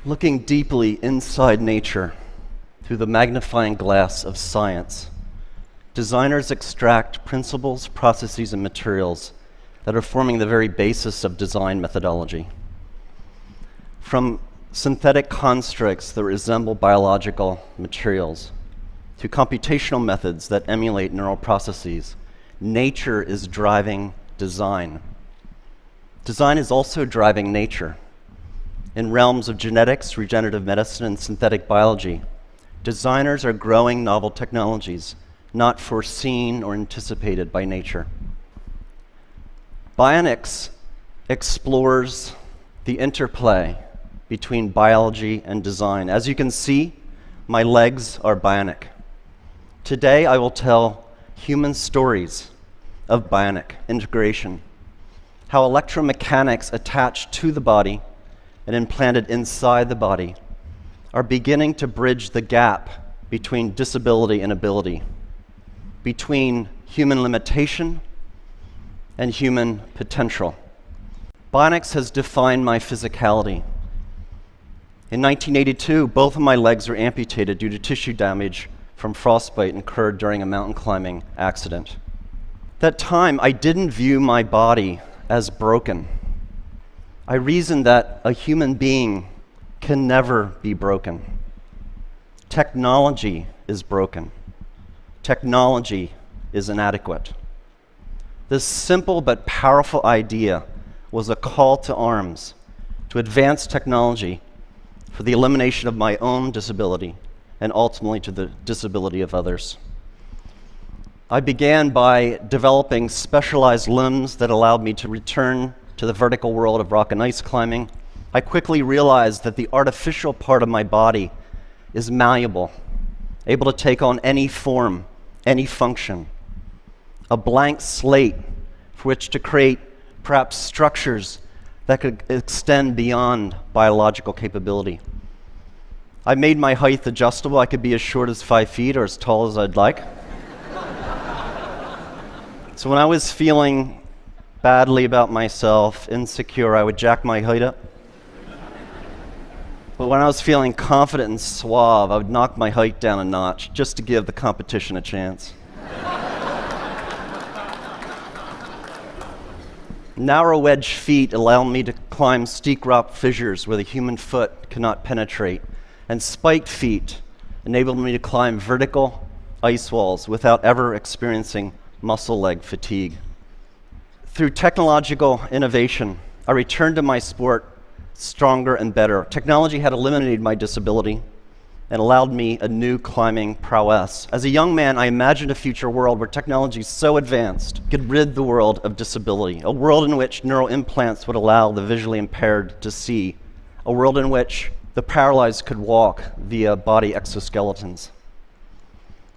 Looking deeply inside nature through the magnifying glass of science, designers extract principles, processes, and materials that are forming the very basis of design methodology. From synthetic constructs that resemble biological materials to computational methods that emulate neural processes, nature is driving design. Design is also driving nature. In realms of genetics, regenerative medicine, and synthetic biology, designers are growing novel technologies not foreseen or anticipated by nature. Bionics explores the interplay between biology and design. As you can see, my legs are bionic. Today, I will tell human stories of bionic integration, how electromechanics attached to the body and implanted inside the body are beginning to bridge the gap between disability and ability, between human limitation and human potential. Bionics has defined my physicality. In 1982, both of my legs were amputated due to tissue damage from frostbite incurred during a mountain climbing accident. At that time, I didn't view my body as broken. I reasoned that a human being can never be broken. Technology is broken. Technology is inadequate. This simple but powerful idea was a call to arms to advance technology for the elimination of my own disability and ultimately to the disability of others. I began by developing specialized limbs that allowed me to return to the vertical world of rock and ice climbing. I quickly realized that the artificial part of my body is malleable, able to take on any form, any function, a blank slate for which to create perhaps structures that could extend beyond biological capability. I made my height adjustable. I could be as short as 5 feet or as tall as I'd like. So when I was feeling badly about myself, insecure, I would jack my height up. But when I was feeling confident and suave, I would knock my height down a notch just to give the competition a chance. Narrow wedge feet allow me to climb steep rock fissures where the human foot cannot penetrate, and spiked feet enabled me to climb vertical ice walls without ever experiencing muscle leg fatigue. Through technological innovation, I returned to my sport stronger and better. Technology had eliminated my disability and allowed me a new climbing prowess. As a young man, I imagined a future world where technology so advanced could rid the world of disability, a world in which neural implants would allow the visually impaired to see, a world in which the paralyzed could walk via body exoskeletons.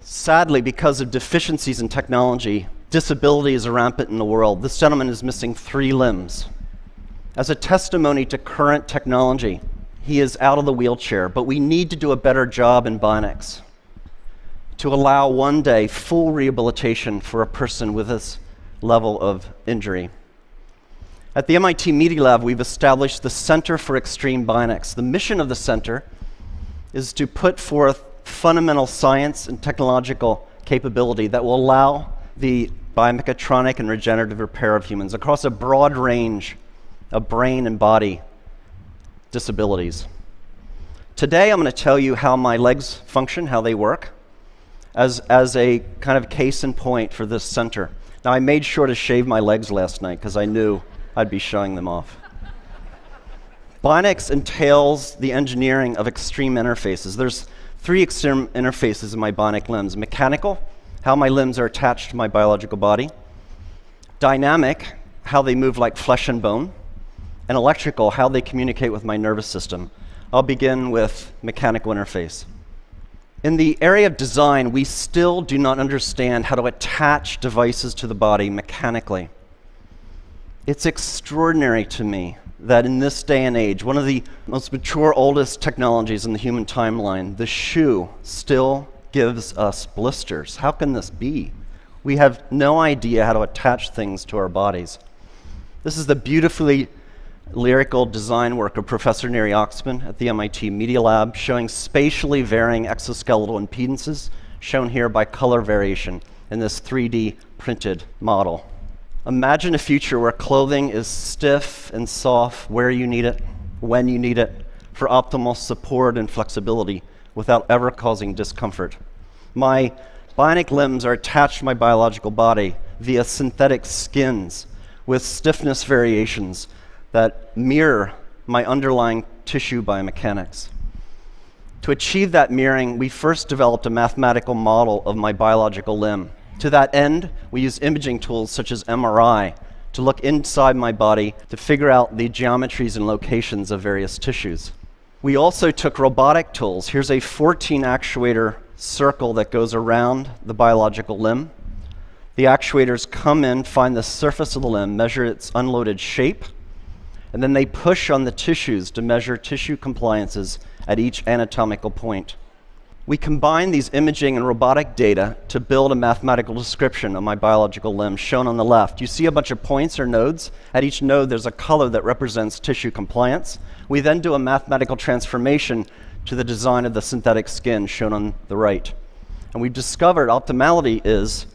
Sadly, because of deficiencies in technology, disability is rampant in the world. This gentleman is missing 3 limbs. As a testimony to current technology, he is out of the wheelchair, but we need to do a better job in bionics to allow one day full rehabilitation for a person with this level of injury. At the MIT Media Lab, we've established the Center for Extreme Bionics. The mission of the center is to put forth fundamental science and technological capability that will allow the biomechatronic and regenerative repair of humans across a broad range of brain and body disabilities. Today, I'm going to tell you how my legs function, how they work, as a kind of case in point for this center. Now, I made sure to shave my legs last night because I knew I'd be showing them off. Bionics entails the engineering of extreme interfaces. There's 3 extreme interfaces in my bionic limbs: mechanical, how my limbs are attached to my biological body; dynamic, how they move like flesh and bone; and electrical, how they communicate with my nervous system. I'll begin with mechanical interface. In the area of design, we still do not understand how to attach devices to the body mechanically. It's extraordinary to me that in this day and age, one of the most mature, oldest technologies in the human timeline, the shoe, still gives us blisters. How can this be? We have no idea how to attach things to our bodies. This is the beautifully lyrical design work of Professor Neri Oxman at the MIT Media Lab, showing spatially varying exoskeletal impedances, shown here by color variation in this 3D printed model. Imagine a future where clothing is stiff and soft where you need it, when you need it, for optimal support and flexibility without ever causing discomfort. My bionic limbs are attached to my biological body via synthetic skins with stiffness variations that mirror my underlying tissue biomechanics. To achieve that mirroring, we first developed a mathematical model of my biological limb. To that end, we use imaging tools such as MRI to look inside my body to figure out the geometries and locations of various tissues. We also took robotic tools. Here's a 14 actuator circle that goes around the biological limb. The actuators come in, find the surface of the limb, measure its unloaded shape, and then they push on the tissues to measure tissue compliances at each anatomical point. We combine these imaging and robotic data to build a mathematical description of my biological limb, shown on the left. You see a bunch of points or nodes. At each node, there's a color that represents tissue compliance. We then do a mathematical transformation to the design of the synthetic skin, shown on the right. And we've discovered optimality is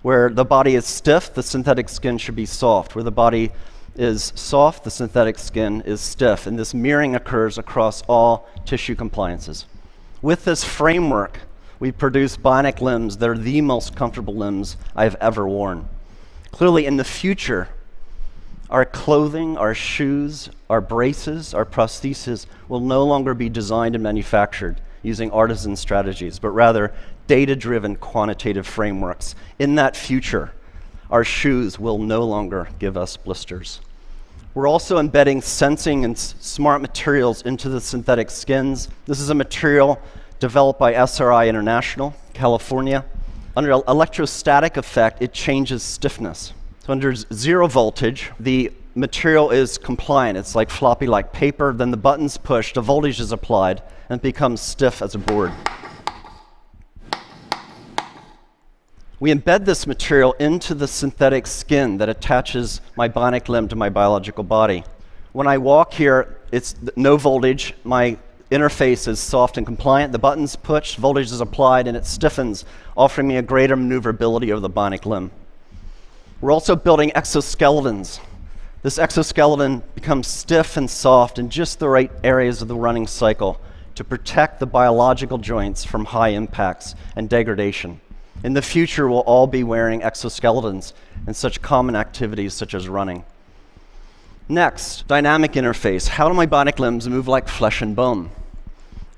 where the body is stiff, the synthetic skin should be soft. Where the body is soft, the synthetic skin is stiff. And this mirroring occurs across all tissue compliances. With this framework, we produce bionic limbs that are the most comfortable limbs I've ever worn. Clearly, in the future, our clothing, our shoes, our braces, our prostheses will no longer be designed and manufactured using artisan strategies, but rather data-driven quantitative frameworks. In that future, our shoes will no longer give us blisters. We're also embedding sensing and smart materials into the synthetic skins. This is a material developed by SRI International, California. Under electrostatic effect, it changes stiffness. So under zero voltage, the material is compliant. It's like floppy like paper. Then the button's pushed, a voltage is applied, and it becomes stiff as a board. We embed this material into the synthetic skin that attaches my bionic limb to my biological body. When I walk here, it's no voltage. My interface is soft and compliant. The button's pushed, voltage is applied, and it stiffens, offering me a greater maneuverability of the bionic limb. We're also building exoskeletons. This exoskeleton becomes stiff and soft in just the right areas of the running cycle to protect the biological joints from high impacts and degradation. In the future, we'll all be wearing exoskeletons in such common activities such as running. Next, dynamic interface. How do my bionic limbs move like flesh and bone?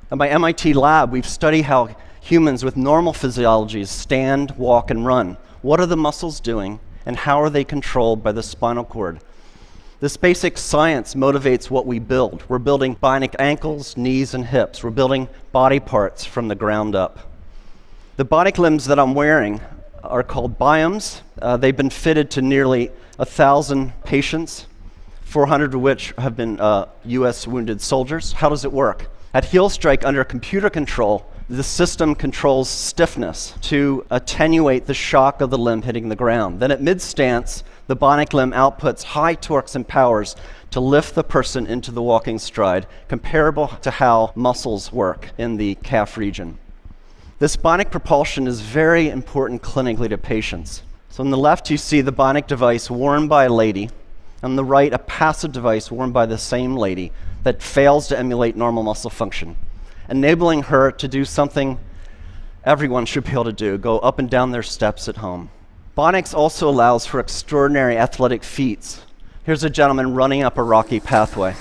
At my MIT lab, we've studied how humans with normal physiologies stand, walk, and run. What are the muscles doing, and how are they controlled by the spinal cord? This basic science motivates what we build. We're building bionic ankles, knees, and hips. We're building body parts from the ground up. The bionic limbs that I'm wearing are called biomes. They've been fitted to nearly 1,000 patients, 400 of which have been US wounded soldiers. How does it work? At heel strike under computer control, the system controls stiffness to attenuate the shock of the limb hitting the ground. Then at mid-stance, the bionic limb outputs high torques and powers to lift the person into the walking stride, comparable to how muscles work in the calf region. This bionic propulsion is very important clinically to patients. So on the left, you see the bionic device worn by a lady. On the right, a passive device worn by the same lady that fails to emulate normal muscle function, enabling her to do something everyone should be able to do, go up and down their steps at home. Bionics also allows for extraordinary athletic feats. Here's a gentleman running up a rocky pathway.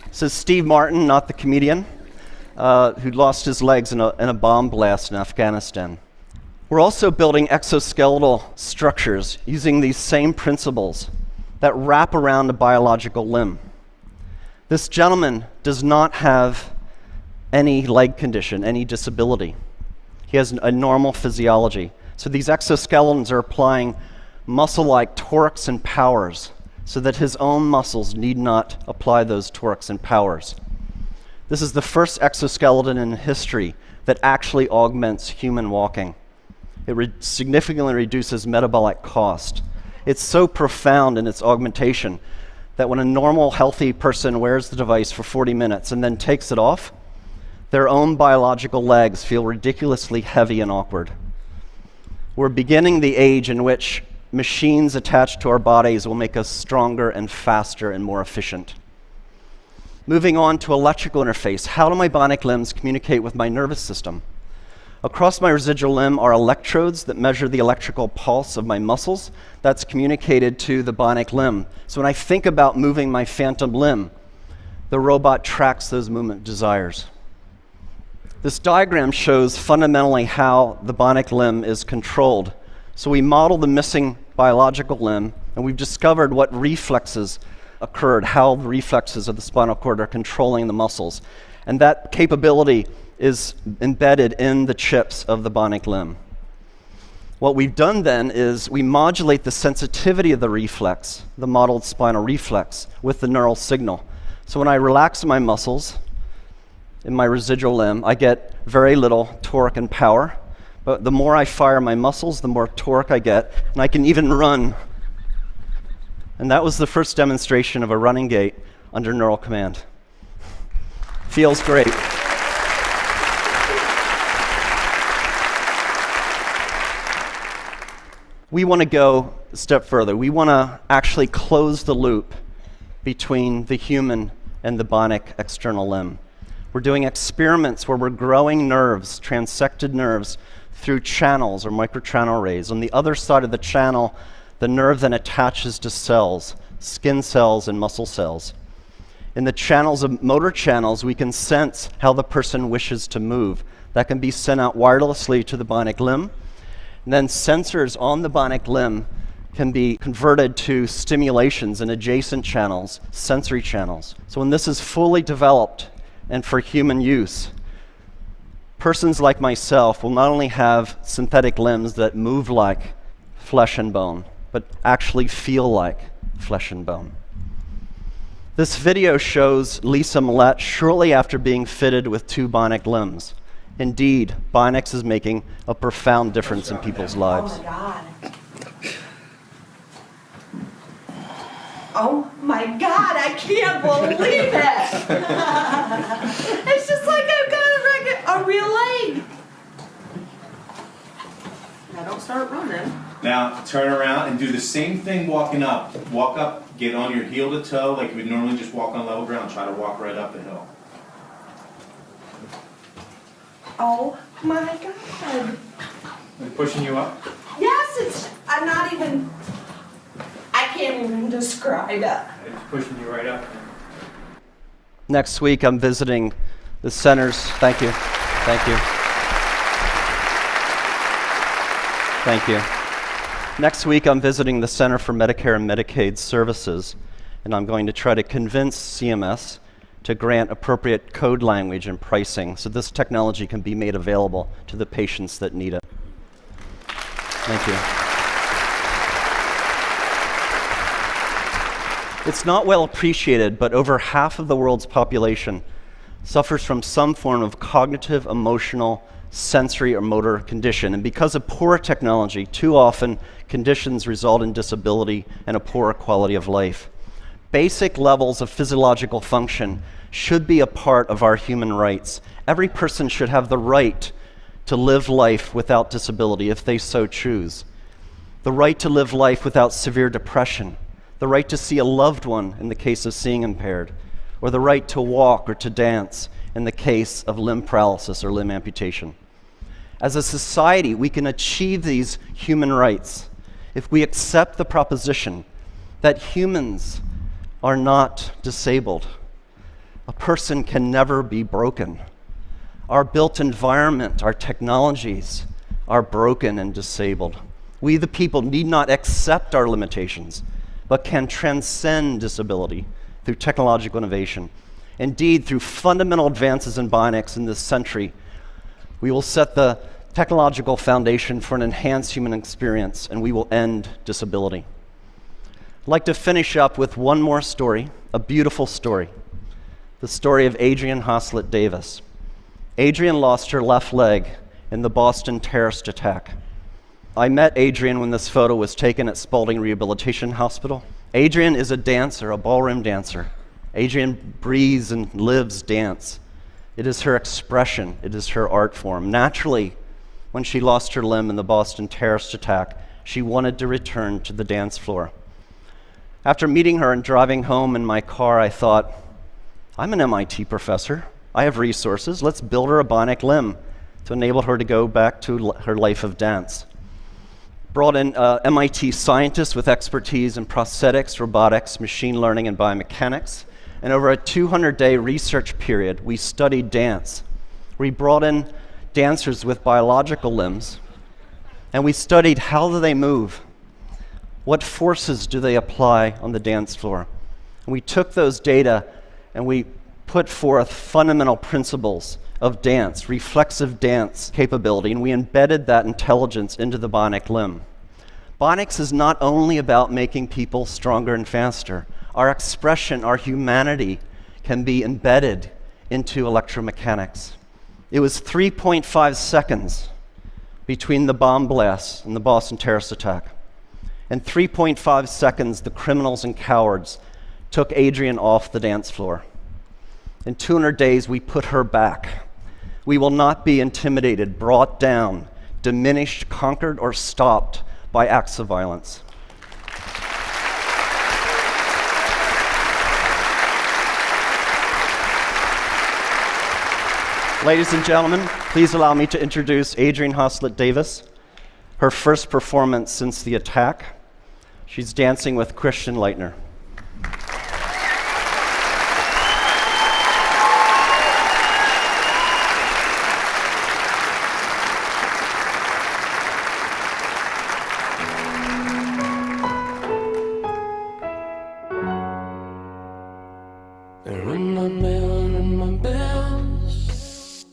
This is Steve Martin, not the comedian, who lost his legs in a bomb blast in Afghanistan. We're also building exoskeletal structures using these same principles that wrap around a biological limb. This gentleman does not have any leg condition, any disability. He has a normal physiology. So these exoskeletons are applying muscle-like torques and powers so that his own muscles need not apply those torques and powers. This is the first exoskeleton in history that actually augments human walking. It significantly reduces metabolic cost. It's so profound in its augmentation that when a normal, healthy person wears the device for 40 minutes and then takes it off, their own biological legs feel ridiculously heavy and awkward. We're beginning the age in which machines attached to our bodies will make us stronger and faster and more efficient. Moving on to electrical interface, how do my bionic limbs communicate with my nervous system? Across my residual limb are electrodes that measure the electrical pulse of my muscles that's communicated to the bionic limb. So when I think about moving my phantom limb, the robot tracks those movement desires. This diagram shows fundamentally how the bionic limb is controlled. So we model the missing biological limb, and we've discovered what reflexes occurred, how the reflexes of the spinal cord are controlling the muscles. And that capability is embedded in the chips of the bionic limb. What we've done then is we modulate the sensitivity of the reflex, the modeled spinal reflex, with the neural signal. So when I relax my muscles in my residual limb, I get very little torque and power. But the more I fire my muscles, the more torque I get, and I can even run. And that was the first demonstration of a running gait under neural command. Feels great. We want to go a step further. We want to actually close the loop between the human and the bionic external limb. We're doing experiments where we're growing nerves, transected nerves, through channels or microchannel arrays. On the other side of the channel, the nerve then attaches to cells, skin cells and muscle cells. In the channels of motor channels, we can sense how the person wishes to move. That can be sent out wirelessly to the bionic limb. And then sensors on the bionic limb can be converted to stimulations in adjacent channels, sensory channels. So when this is fully developed and for human use, persons like myself will not only have synthetic limbs that move like flesh and bone, but actually feel like flesh and bone. This video shows Lisa Millette shortly after being fitted with 2 bionic limbs. Indeed, bionics is making a profound difference in people's lives. Oh my God. Oh my God, I can't believe it. It's just like I've got a real leg. Now don't start running. Now turn around and do the same thing walking up. Walk up, get on your heel to toe like you would normally just walk on level ground. Try to walk right up the hill. Oh my God. They're pushing you up? Yes, I'm not even, I can't even describe it. It's pushing you right up. Next week, I'm visiting the centers. Thank you. Thank you. Thank you. Next week, I'm visiting the Center for Medicare and Medicaid Services, and I'm going to try to convince CMS to grant appropriate code language and pricing so this technology can be made available to the patients that need it. Thank you. It's not well appreciated, but over half of the world's population suffers from some form of cognitive, emotional, sensory, or motor condition. And because of poor technology, too often conditions result in disability and a poorer quality of life. Basic levels of physiological function should be a part of our human rights. Every person should have the right to live life without disability if they so choose. The right to live life without severe depression. The right to see a loved one in the case of seeing impaired. Or the right to walk or to dance in the case of limb paralysis or limb amputation. As a society, we can achieve these human rights if we accept the proposition that humans are not disabled. A person can never be broken. Our built environment, our technologies are broken and disabled. We, the people, need not accept our limitations, but can transcend disability through technological innovation. Indeed, through fundamental advances in bionics in this century, we will set the technological foundation for an enhanced human experience, and we will end disability. I'd like to finish up with one more story, a beautiful story. The story of Adrienne Haslett Davis. Adrienne lost her left leg in the Boston terrorist attack. I met Adrian when this photo was taken at Spaulding Rehabilitation Hospital. Adrian is a dancer, a ballroom dancer. Adrian breathes and lives dance. It is her expression, it is her art form. Naturally, when she lost her limb in the Boston terrorist attack, she wanted to return to the dance floor. After meeting her and driving home in my car, I thought, I'm an MIT professor. I have resources. Let's build her a bionic limb to enable her to go back to her life of dance. Brought in MIT scientists with expertise in prosthetics, robotics, machine learning, and biomechanics. And over a 200-day research period, we studied dance. We brought in dancers with biological limbs, and we studied how do they move? What forces do they apply on the dance floor? And we took those data and we put forth fundamental principles of dance, reflexive dance capability, and we embedded that intelligence into the bionic limb. Bionics is not only about making people stronger and faster. Our expression, our humanity can be embedded into electromechanics. It was 3.5 seconds between the bomb blasts and the Boston terrorist attack. In 3.5 seconds, the criminals and cowards took Adrian off the dance floor. In 200 days, we put her back. We will not be intimidated, brought down, diminished, conquered, or stopped by acts of violence. Ladies and gentlemen, please allow me to introduce Adrian Hoslett Davis, her first performance since the attack. She's dancing with Christian Leitner. Ring my bell, ring my bells.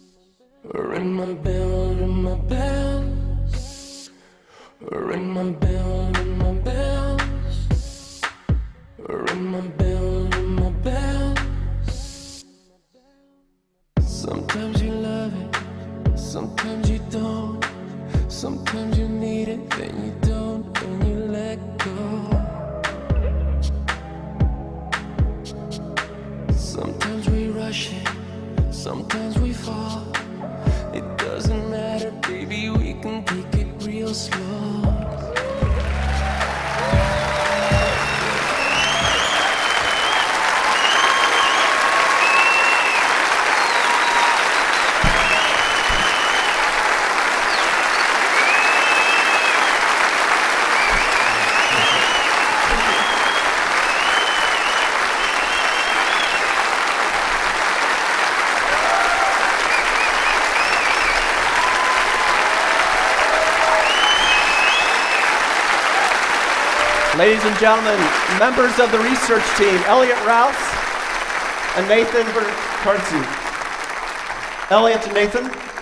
Ring my bell, ring my bells. Ring my bell, ring my bells. Ring my bell, ring my bells. Sometimes you love it, sometimes you don't. Sometimes you need it, then you don't, and you let go. Sometimes we rush it, sometimes we fall. It doesn't matter, baby, we can take it real slow. Ladies and gentlemen, members of the research team, Elliot Rouse and Nathan Bertarzi. Elliot and Nathan.